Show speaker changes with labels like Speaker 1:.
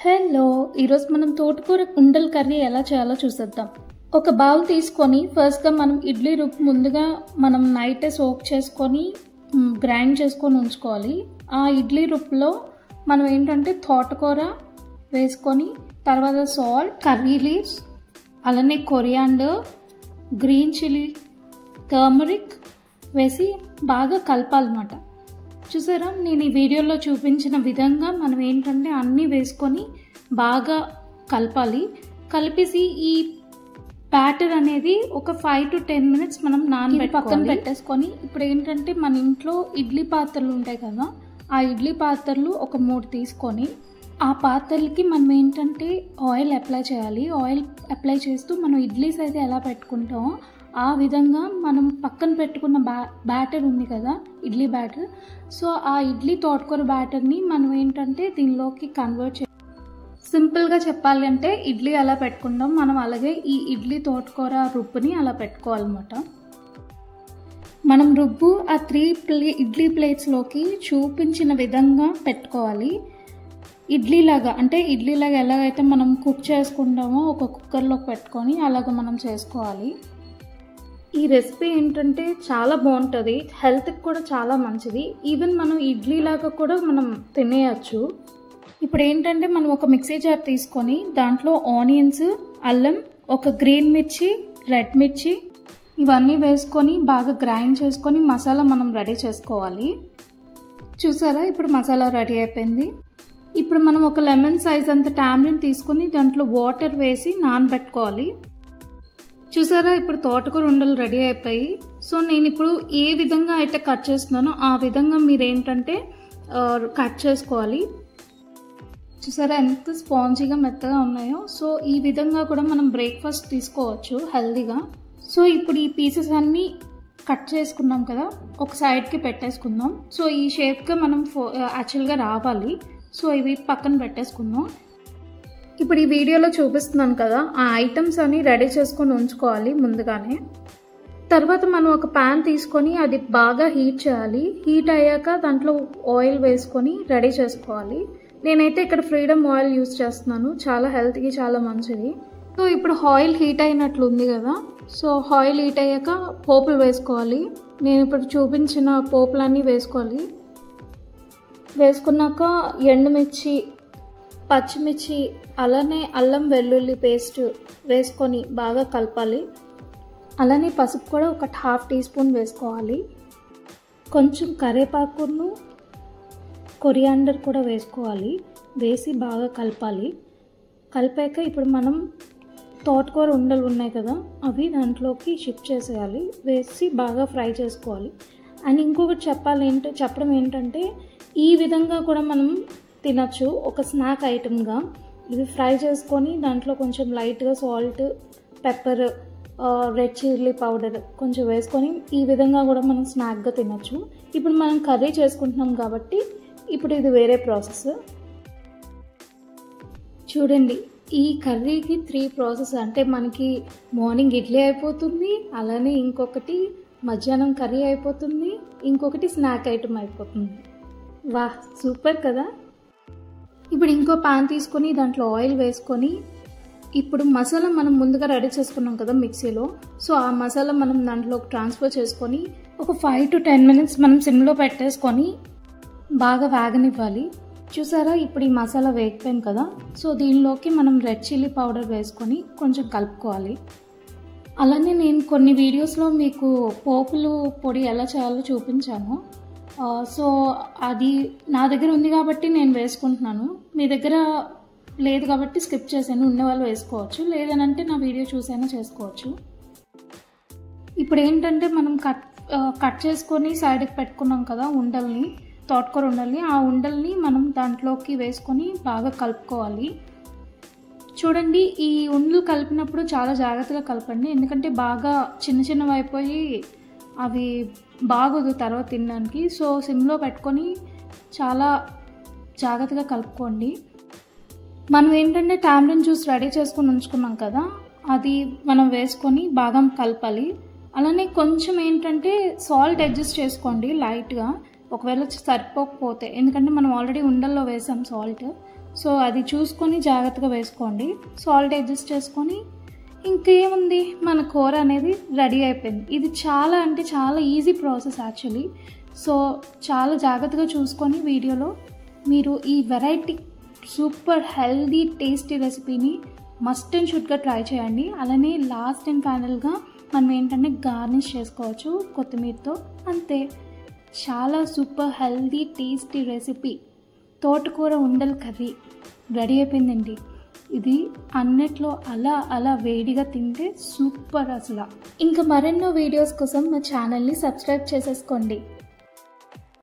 Speaker 1: Hello, ఈరోజు మనం తోటకూర ఉండల కర్రీ ఎలా చేయాలో చూసేద్దాం. ఒక బౌల్ తీసుకొని ఫస్ట్గా మనం ఇడ్లీ రుబ్బు ముందుగా మనం నైటే సోక్ చేసుకొని గ్రైండ్ చేసుకొని ఉంచుకోవాలి. ఆ ఇడ్లీ రుబ్బులో మనం ఏంటంటే తోటకూర వేసుకొని తర్వాత సాల్ట్, కర్రీ లీవ్స్, అలానే కొరియాండర్, గ్రీన్ చిల్లీ, టర్మరిక్ వేసి బాగా కలపాలన్నమాట. చూసారా, నేను ఈ వీడియోలో చూపించిన విధంగా మనం ఏంటంటే అన్నీ వేసుకొని బాగా కలపాలి. కలిపేసి ఈ బ్యాటర్ అనేది ఒక 5 to 10 minutes మనం పక్కన పెట్టేసుకొని ఇప్పుడు ఏంటంటే మన ఇంట్లో ఇడ్లీ పాత్రలు ఉంటాయి కదా, ఆ ఇడ్లీ పాత్రలు ఒక 3 తీసుకొని ఆ పాత్రలకి మనం ఏంటంటే ఆయిల్ అప్లై చేయాలి. ఆయిల్ అప్లై చేస్తూ మనం ఇడ్లీస్ అయితే ఎలా పెట్టుకుంటామో ఆ విధంగా మనం పక్కన పెట్టుకున్న బ్యాటర్ ఉంది కదా, ఇడ్లీ బ్యాటర్, సో ఆ ఇడ్లీ తోటకూర బ్యాటర్ని మనం ఏంటంటే దీనిలోకి కన్వర్ట్ సింపుల్గా చెప్పాలి అంటే ఇడ్లీ అలా పెట్టుకుంటాం మనం, అలాగే ఈ ఇడ్లీ తోటకూర రుబ్బుని అలా పెట్టుకోవాలన్నమాట. మనం రుబ్బు ఆ 3 ఇడ్లీ ప్లేట్స్లోకి చూపించిన విధంగా పెట్టుకోవాలి. ఇడ్లీలాగా అంటే ఇడ్లీలాగా ఎలాగైతే మనం కుక్ చేసుకుంటామో ఒక కుక్కర్లోకి పెట్టుకొని అలాగ మనం చేసుకోవాలి. ఈ రెసిపీ ఏంటంటే చాలా బాగుంటుంది, హెల్త్కి కూడా చాలా మంచిది. ఈవెన్ మనం ఇడ్లీలాగా కూడా మనం తినేయచ్చు. ఇప్పుడు ఏంటంటే మనం ఒక మిక్సీ జార్ తీసుకొని దాంట్లో ఆనియన్స్, అల్లం, ఒక గ్రీన్ మిర్చి, రెడ్ మిర్చి ఇవన్నీ వేసుకొని బాగా గ్రైండ్ చేసుకొని మసాలా మనం రెడీ చేసుకోవాలి. చూసారా, ఇప్పుడు మసాలా రెడీ అయిపోయింది. ఇప్పుడు మనం ఒక లెమన్ సైజ్ అంత టామరిన్ తీసుకొని దాంట్లో వాటర్ వేసి నానబెట్టుకోవాలి. చూసారా, ఇప్పుడు తోటకూర ఉండలు రెడీ అయిపోయి. సో నేను ఇప్పుడు ఏ విధంగా అయితే కట్ చేస్తున్నానో ఆ విధంగా మీరు ఏంటంటే కట్ చేసుకోవాలి. చూసారా ఎంత స్పాంజీగా మెత్తగా ఉన్నాయో. సో ఈ విధంగా కూడా మనం బ్రేక్ఫాస్ట్ తీసుకోవచ్చు హెల్దీగా. సో ఇప్పుడు ఈ పీసెస్ అన్నీ కట్ చేసుకున్నాం కదా, ఒక సైడ్కి పెట్టేసుకుందాం. సో ఈ షేప్గా మనం యాక్చువల్గా రావాలి. సో ఇవి పక్కన పెట్టేసుకుందాం. ఇప్పుడు ఈ వీడియోలో చూపిస్తున్నాను కదా, ఆ ఐటమ్స్ అన్ని రెడీ చేసుకొని ఉంచుకోవాలి ముందుగానే. తర్వాత మనం ఒక ప్యాన్ తీసుకొని అది బాగా హీట్ చేయాలి. హీట్ అయ్యాక దాంట్లో ఆయిల్ వేసుకొని రెడీ చేసుకోవాలి. నేనైతే ఇక్కడ ఫ్రీడమ్ ఆయిల్ యూజ్ చేస్తున్నాను, చాలా హెల్త్కి చాలా మంచిది. సో ఇప్పుడు ఆయిల్ హీట్ అయినట్లు ఉంది కదా, సో ఆయిల్ హీట్ అయ్యాక పోపులు వేసుకోవాలి. నేను ఇప్పుడు చూపించిన పోపులన్నీ వేసుకోవాలి. వేసుకున్నాక ఎండుమిర్చి, పచ్చిమిర్చి, అలానే అల్లం వెల్లుల్లి పేస్ట్ వేసుకొని బాగా కలపాలి. అలానే పసుపు కూడా ఒక 1/2 టీ స్పూన్ వేసుకోవాలి. కొంచెం కరివేపాకును, కొరియాండర్ కూడా వేసుకోవాలి. వేసి బాగా కలపాలి. కలిపాక ఇప్పుడు మనం తోటకూర ఉండలు ఉన్నాయి కదా, అవి దాంట్లోకి షిఫ్ట్ చేసేయాలి. వేసి బాగా ఫ్రై చేసుకోవాలి. అండ్ ఇంకొకటి చెప్పడం ఏంటంటే ఈ విధంగా కూడా మనం తినచ్చు ఒక స్నాక్ ఐటమ్గా. ఇవి ఫ్రై చేసుకొని దాంట్లో కొంచెం లైట్గా salt, pepper, red chilli powder కొంచెం వేసుకొని ఈ విధంగా కూడా మనం స్నాక్గా తినచ్చు. ఇప్పుడు మనం కర్రీ చేసుకుంటున్నాం కాబట్టి ఇప్పుడు ఇది వేరే ప్రాసెస్. చూడండి, ఈ కర్రీకి 3 ప్రాసెస్. అంటే మనకి మార్నింగ్ ఇడ్లీ అయిపోతుంది, అలానే ఇంకొకటి మధ్యాహ్నం కర్రీ అయిపోతుంది, ఇంకొకటి స్నాక్ ఐటమ్ అయిపోతుంది. వాహ్, సూపర్ కదా. ఇప్పుడు ఇంకో ప్యాన్ తీసుకొని దాంట్లో ఆయిల్ వేసుకొని ఇప్పుడు మసాలా మనం ముందుగా రెడీ చేసుకున్నాం కదా మిక్సీలో, సో ఆ మసాలా మనం దాంట్లోకి ట్రాన్స్ఫర్ చేసుకొని ఒక 5 to 10 minutes మనం సిమ్లో పెట్టేసుకొని బాగా వేగనివ్వాలి. చూసారా, ఇప్పుడు ఈ మసాలా వేగిపోయింది కదా, సో దీనిలోకి మనం రెడ్ చిల్లీ పౌడర్ వేసుకొని కొంచెం కలుపుకోవాలి. అలానే నేను కొన్ని వీడియోస్లో మీకు పోపులు పొడి ఎలా చేయాలో చూపించాను. సో అది నా దగ్గర ఉంది కాబట్టి నేను వేసుకుంటున్నాను. మీ దగ్గర లేదు కాబట్టి స్కిప్ చేశాను. ఉన్నవాళ్ళు వేసుకోవచ్చు, లేదనంటే నా వీడియో చూసైనా చేసుకోవచ్చు. ఇప్పుడు ఏంటంటే మనం కట్ చేసుకొని సైడ్కి పెట్టుకున్నాం కదా ఉండల్ని, తోటకూర ఉండల్ని, ఆ ఉండల్ని మనం దాంట్లోకి వేసుకొని బాగా కలుపుకోవాలి. చూడండి, ఈ ఉండలు కలిపినప్పుడు చాలా జాగ్రత్తగా కలపండి, ఎందుకంటే బాగా చిన్నవి అయిపోయి అవి బాగోదు తర్వాత తినడానికి. సో సిమ్లో పెట్టుకొని చాలా జాగ్రత్తగా కలుపుకోండి. మనం ఏంటంటే టామరిన్ జ్యూస్ రెడీ చేసుకొని ఉంచుకున్నాం కదా, అది మనం వేసుకొని బాగా కలపాలి. అలానే కొంచెం ఏంటంటే సాల్ట్ అడ్జస్ట్ చేసుకోండి లైట్గా, ఒకవేళ సరిపోకపోతే, ఎందుకంటే మనం ఆల్రెడీ ఉండల్లో వేసాం సాల్ట్. సో అది చూసుకొని జాగ్రత్తగా వేసుకోండి. సాల్ట్ అడ్జస్ట్ చేసుకొని ఇంకేముంది, మన కూర అనేది రెడీ అయిపోయింది. ఇది చాలా అంటే చాలా ఈజీ ప్రాసెస్ యాక్చువల్లీ. సో చాలా జాగ్రత్తగా చూసుకొని వీడియోలో మీరు ఈ వెరైటీ సూపర్ హెల్దీ టేస్టీ రెసిపీని మస్ట్ అండ్ షుడ్గా ట్రై చేయండి. అలానే లాస్ట్ అండ్ ఫైనల్గా మనం ఏంటంటే గార్నిష్ చేసుకోవచ్చు కొత్తిమీరతో. అంతే, చాలా సూపర్ హెల్దీ టేస్టీ రెసిపీ తోటకూర ఉండల కర్రీ రెడీ అయిపోయిందండి. ఇది అన్నిట్లో అలా వేడిగా తింటే సూపర్ అసలు. ఇంకా మరెన్నో వీడియోస్ కోసం మా ఛానల్ని సబ్స్క్రైబ్ చేసేసుకోండి.